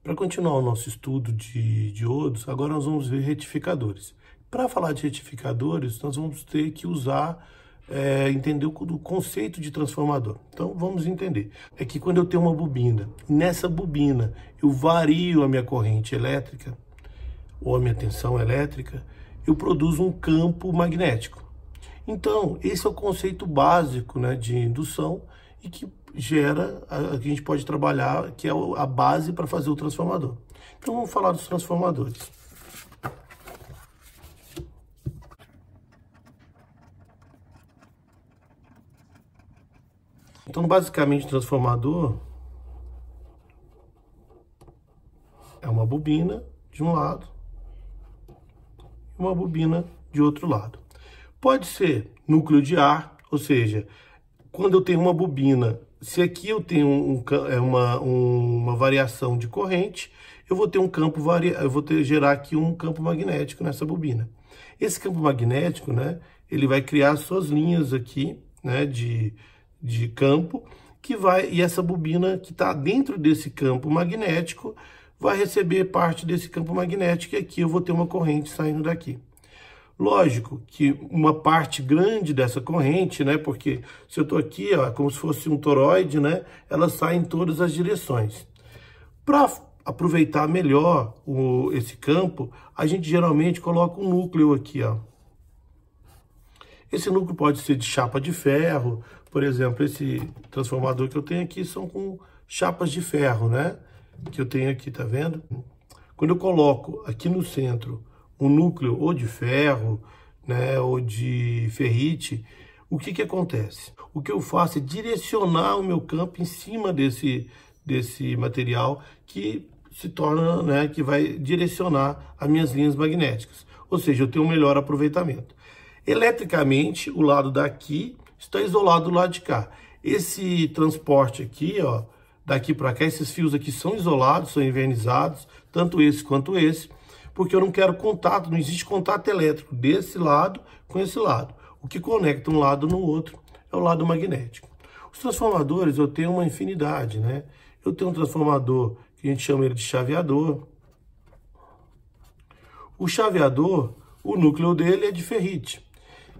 Para continuar o nosso estudo de diodos, agora nós vamos ver retificadores. Para falar de retificadores, nós vamos ter que entender o conceito de transformador. Então, vamos entender. É que quando eu tenho uma bobina, nessa bobina eu vario a minha corrente elétrica, ou a minha tensão elétrica, eu produzo um campo magnético. Então, esse é o conceito básico, né, de indução e que gera, a gente pode trabalhar, que é a base para fazer o transformador. Então, vamos falar dos transformadores. Então, basicamente, o transformador é uma bobina de um lado e uma bobina de outro lado. Pode ser núcleo de ar, ou seja, quando eu tenho uma bobina, se aqui eu tenho uma variação de corrente, eu vou ter gerar aqui um campo magnético nessa bobina. Esse campo magnético, né, ele vai criar suas linhas aqui, né, de campo, e essa bobina que está dentro desse campo magnético vai receber parte desse campo magnético, e aqui eu vou ter uma corrente saindo daqui. Lógico que uma parte grande dessa corrente, né, porque se eu estou aqui, ó, como se fosse um toroide, né, ela sai em todas as direções. Para aproveitar melhor esse campo, a gente geralmente coloca um núcleo aqui, ó. Esse núcleo pode ser de chapa de ferro, por exemplo, esse transformador que eu tenho aqui são com chapas de ferro, né, que eu tenho aqui, tá vendo? Quando eu coloco aqui no centro um núcleo ou de ferro, né, ou de ferrite, o que acontece? O que eu faço é direcionar o meu campo em cima desse material que se torna, né, que vai direcionar as minhas linhas magnéticas. Ou seja, eu tenho um melhor aproveitamento. Eletricamente, o lado daqui está isolado do lado de cá. Esse transporte aqui, ó, daqui para cá, esses fios aqui são isolados, são invernizados, tanto esse quanto esse, porque eu não quero contato, não existe contato elétrico desse lado com esse lado. O que conecta um lado no outro é o lado magnético. Os transformadores, eu tenho uma infinidade, né? Eu tenho um transformador que a gente chama ele de chaveador. O chaveador, o núcleo dele é de ferrite.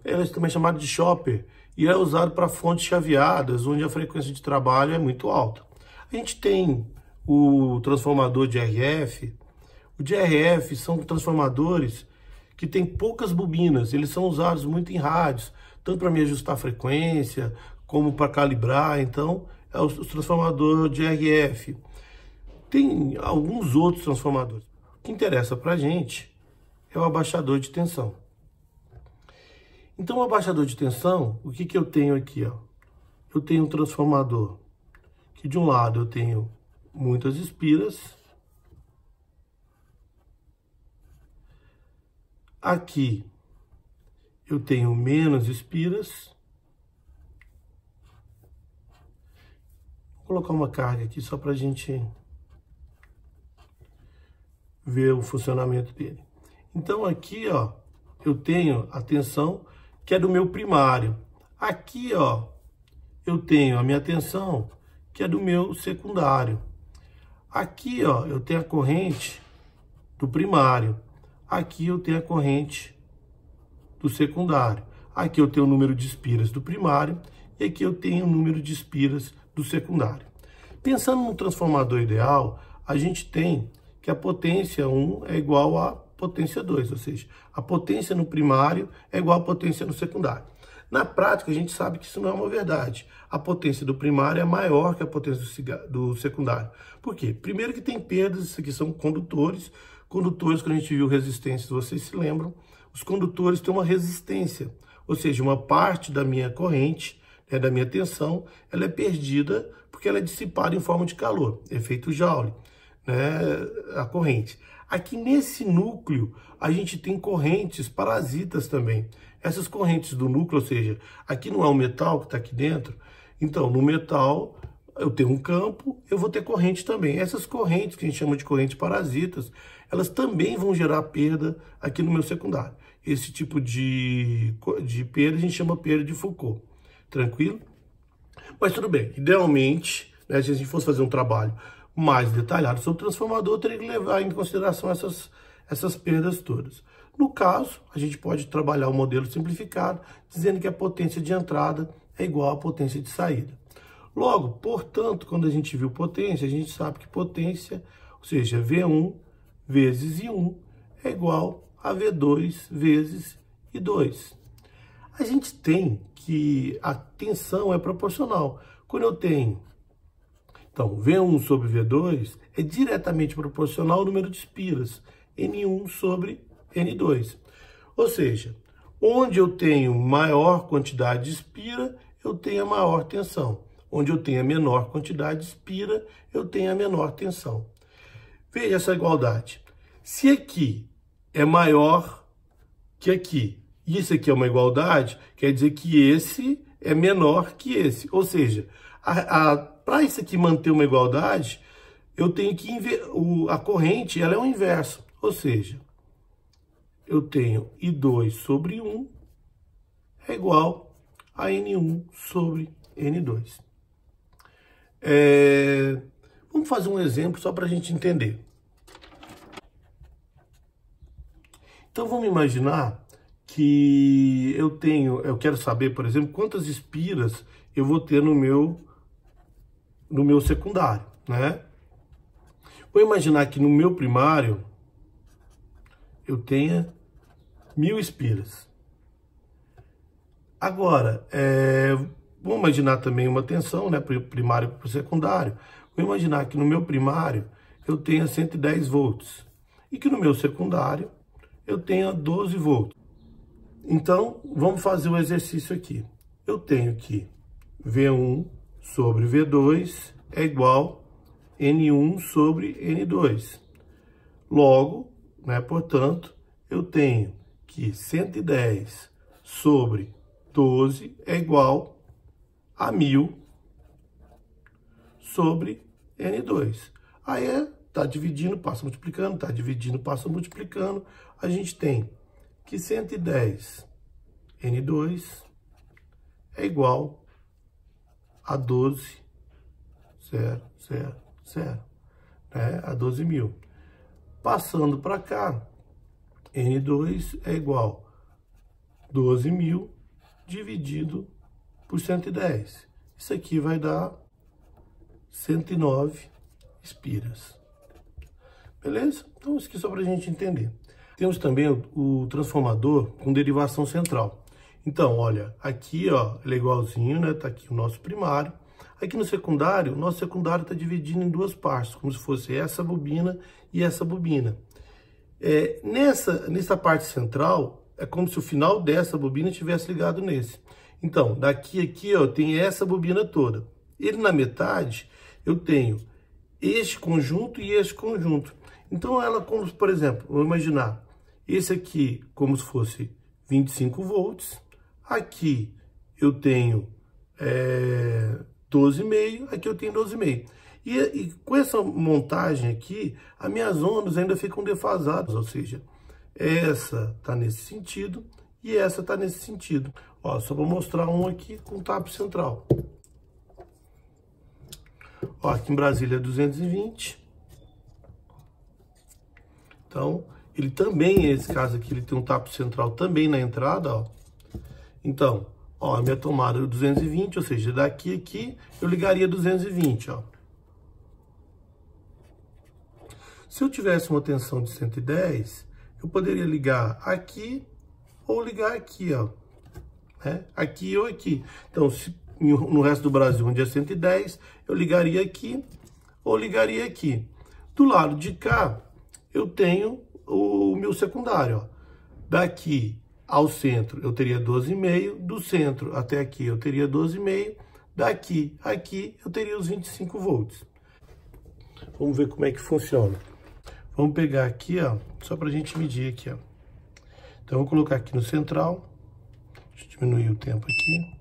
Ele é também chamado de chopper e é usado para fontes chaveadas, onde a frequência de trabalho é muito alta. A gente tem o transformador de RF. O de RF são transformadores que têm poucas bobinas, eles são usados muito em rádios, tanto para me ajustar a frequência, como para calibrar. Então, é o transformador de RF. Tem alguns outros transformadores. O que interessa para a gente é o abaixador de tensão. Então, o abaixador de tensão, o que eu tenho aqui? Ó? Eu tenho um transformador que, de um lado, eu tenho muitas espiras. Aqui eu tenho menos espiras. Vou colocar uma carga aqui só para a gente ver o funcionamento dele. Então aqui, ó, eu tenho a tensão que é do meu primário. Aqui, ó, eu tenho a minha tensão que é do meu secundário. Aqui, ó, eu tenho a corrente do primário. Aqui eu tenho a corrente do secundário. Aqui eu tenho o número de espiras do primário e aqui eu tenho o número de espiras do secundário. Pensando no transformador ideal, a gente tem que a potência 1 é igual à potência 2, ou seja, a potência no primário é igual à potência no secundário. Na prática, a gente sabe que isso não é uma verdade. A potência do primário é maior que a potência do secundário. Por quê? Primeiro que tem perdas, isso aqui são condutores. Condutores, quando a gente viu resistências, vocês se lembram, os condutores têm uma resistência, ou seja, uma parte da minha corrente, né, da minha tensão, ela é perdida porque ela é dissipada em forma de calor, efeito Joule, né, a corrente. Aqui nesse núcleo, a gente tem correntes parasitas também. Essas correntes do núcleo, ou seja, aqui não é o metal que está aqui dentro, então no metal eu tenho um campo, eu vou ter corrente também. Essas correntes, que a gente chama de correntes parasitas, elas também vão gerar perda aqui no meu secundário. Esse tipo de perda a gente chama perda de Foucault. Tranquilo? Mas tudo bem. Idealmente, né, se a gente fosse fazer um trabalho mais detalhado sobre o transformador, eu teria que levar em consideração essas perdas todas. No caso, a gente pode trabalhar o modelo simplificado, dizendo que a potência de entrada é igual à potência de saída. Logo, portanto, quando a gente viu potência, a gente sabe que potência, ou seja, V1 vezes I1 é igual a V2 vezes I2. A gente tem que a tensão é proporcional. Quando eu tenho, então, V1 sobre V2 é diretamente proporcional ao número de espiras, N1 sobre N2. Ou seja, onde eu tenho maior quantidade de espira, eu tenho a maior tensão. Onde eu tenho a menor quantidade de espira, eu tenho a menor tensão. Veja essa igualdade. Se aqui é maior que aqui, e isso aqui é uma igualdade, quer dizer que esse é menor que esse. Ou seja, para isso aqui manter uma igualdade, eu tenho que a corrente ela é o inverso. Ou seja, eu tenho I2 sobre 1 é igual a N1 sobre N2. Vamos fazer um exemplo só para a gente entender. Então vamos imaginar que eu quero saber, por exemplo, quantas espiras eu vou ter no meu secundário, né? Vou imaginar que no meu primário eu tenha 1000 espiras. Agora, vamos imaginar também uma tensão, né, primário para o secundário. Vou imaginar que no meu primário eu tenha 110 volts e que no meu secundário eu tenha 12 volts. Então, vamos fazer um exercício aqui. Eu tenho que V1 sobre V2 é igual a N1 sobre N2. Logo, né, portanto, eu tenho que 110 sobre 12 é igual a 1000 sobre N2. Aí tá dividindo, passa multiplicando, tá dividindo, passa multiplicando. A gente tem que 110 N2 é igual a 12.000, né? A 12.000. Passando para cá, N2 é igual a 12.000 dividido por 110. Isso aqui vai dar 109 espiras. Beleza? Então, isso aqui só para a gente entender. Temos também o transformador com derivação central. Então, olha, aqui, ó, ele é igualzinho, né? Tá aqui o nosso primário. Aqui no secundário, o nosso secundário está dividido em duas partes, como se fosse essa bobina e essa bobina. Nessa parte central, é como se o final dessa bobina estivesse ligado nesse. Então, daqui aqui, ó, tem essa bobina toda. Ele na metade, eu tenho este conjunto e este conjunto. Então, ela, como, por exemplo, vou imaginar esse aqui como se fosse 25 volts. Aqui eu tenho 12,5, aqui eu tenho 12,5. E com essa montagem aqui, as minhas ondas ainda ficam defasadas, ou seja, essa está nesse sentido e essa está nesse sentido. Ó, só vou mostrar um aqui com tapo central. Ó, aqui em Brasília é 220. Então, ele também, nesse caso aqui, ele tem um tapo central também na entrada, ó. Então, ó, a minha tomada é 220, ou seja, daqui a aqui eu ligaria 220, ó. Se eu tivesse uma tensão de 110, eu poderia ligar aqui ou ligar aqui, ó. Né? Aqui ou aqui. Então, se no resto do Brasil, onde é 110, eu ligaria aqui ou ligaria aqui. Do lado de cá, eu tenho o meu secundário, ó. Daqui ao centro, eu teria 12,5. Do centro até aqui, eu teria 12,5. Daqui a aqui, eu teria os 25 volts. Vamos ver como é que funciona. Vamos pegar aqui, ó, só para a gente medir aqui, ó. Então, eu vou colocar aqui no central. Deixa eu diminuir o tempo aqui.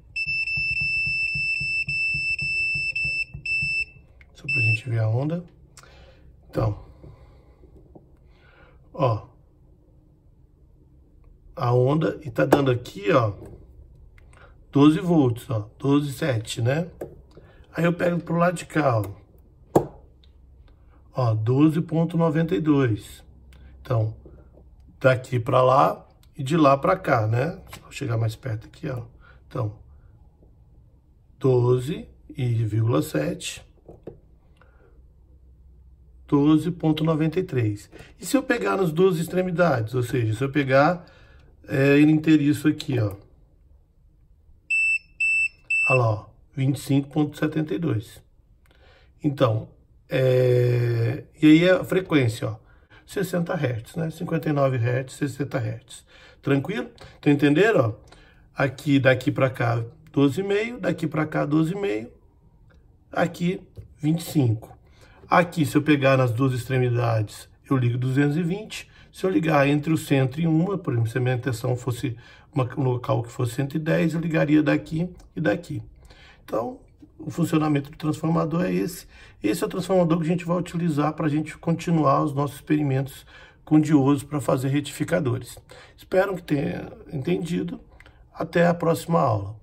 Só para a gente ver a onda. Então, ó, a onda, e tá dando aqui, ó, 12 volts, ó, 12,7, né? Aí eu pego pro lado de cá, ó. ó, 12,92. Então, daqui para lá e de lá para cá, né? Vou chegar mais perto aqui, ó. Então, 12,7, 12,93. E se eu pegar nas duas extremidades, ou seja, se eu pegar ele inteiriço aqui, ó. Olha lá, ó, 25,72. Então, e aí a frequência, ó, 60 Hz, né? 59 Hz, 60 Hz. Tranquilo? Então, entenderam? Ó? Aqui, daqui para cá, 12,5, daqui para cá, 12,5, aqui, 25. Aqui, se eu pegar nas duas extremidades, eu ligo 220. Se eu ligar entre o centro e uma, por exemplo, se a minha tensão fosse um local que fosse 110, eu ligaria daqui e daqui. Então, o funcionamento do transformador é esse. Esse é o transformador que a gente vai utilizar para a gente continuar os nossos experimentos com diodos para fazer retificadores. Espero que tenha entendido. Até a próxima aula.